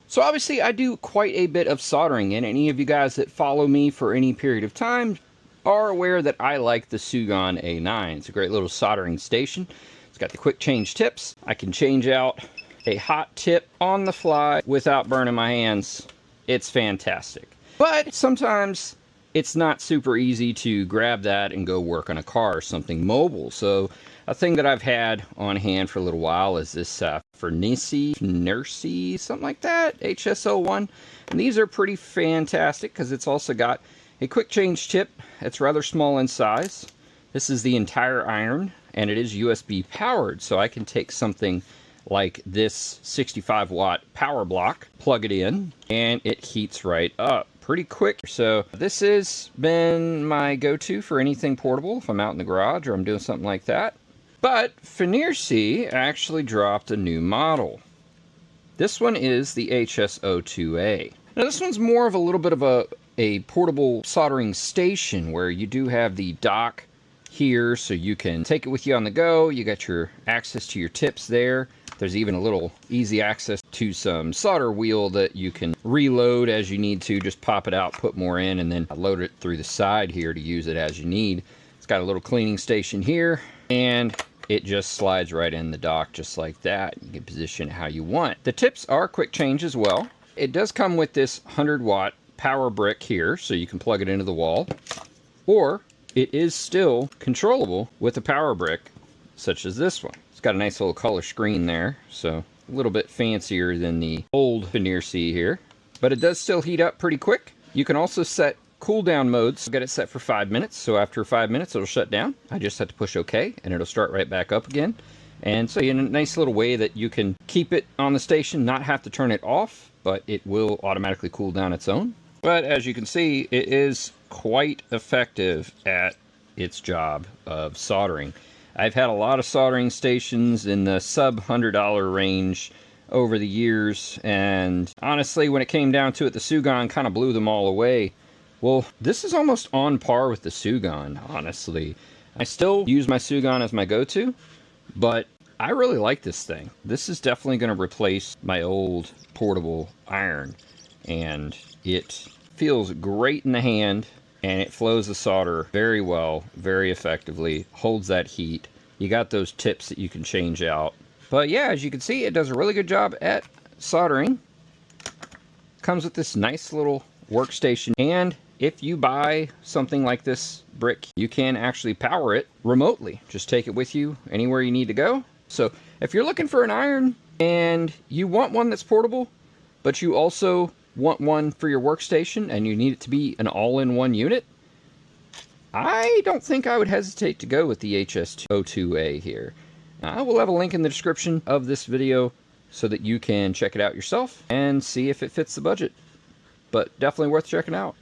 So obviously I do quite a bit of soldering, and any of you guys that follow me for any period of time are aware that I like the Sugon A9. It's a great little soldering station. It's got the quick change tips. I can change out a hot tip on the fly without burning my hands. It's fantastic. But sometimes it's not super easy to grab that and go work on a car or something mobile. So a thing that I've had on hand for a little while is this Fnirsi, something like that, HS-01. And these are pretty fantastic because it's also got a quick change tip. It's rather small in size. This is the entire iron, and it is USB powered, so I can take something like this 65 watt power block, plug it in, and it heats right up pretty quick. So this has been my go-to for anything portable if I'm out in the garage or I'm doing something like that. But Fnirsi actually dropped a new model. This one is the HS-02a. Now this one's more of a little bit of a portable soldering station where you do have the dock here so you can take it with you on the go. You got your access to your tips there. There's even a little easy access to some solder wheel that you can reload as you need to. Just pop it out, put more in, and then load it through the side here to use it as you need. It's got a little cleaning station here, and it just slides right in the dock just like that. You can position it how you want. The tips are quick change as well. It does come with this 100 watt power brick here, so you can plug it into the wall, or it is still controllable with a power brick such as this one. It's got a nice little color screen there, so a little bit fancier than the old Fnirsi here, but it does still heat up pretty quick. You can also set cool down modes. Get it set for 5 minutes, so after 5 minutes it'll shut down. I just have to push OK and it'll start right back up again. And so in a nice little way that you can keep it on the station, not have to turn it off, but it will automatically cool down its own. But as you can see, it is quite effective at its job of soldering. I've had a lot of soldering stations in the sub $100 range over the years, and honestly, when it came down to it, the Sugon kind of blew them all away. Well, this is almost on par with the Sugon, honestly. I still use my Sugon as my go-to, but I really like this thing. This is definitely going to replace my old portable iron, and it feels great in the hand, and it flows the solder very well, very effectively, holds that heat. You got those tips that you can change out. But yeah, as you can see, it does a really good job at soldering. Comes with this nice little workstation, and if you buy something like this brick, you can actually power it remotely. Just take it with you anywhere you need to go. So if you're looking for an iron and you want one that's portable, but you also want one for your workstation and you need it to be an all-in-one unit, I don't think I would hesitate to go with the HS-02a here. I will have a link in the description of this video so that you can check it out yourself and see if it fits the budget. But definitely worth checking out.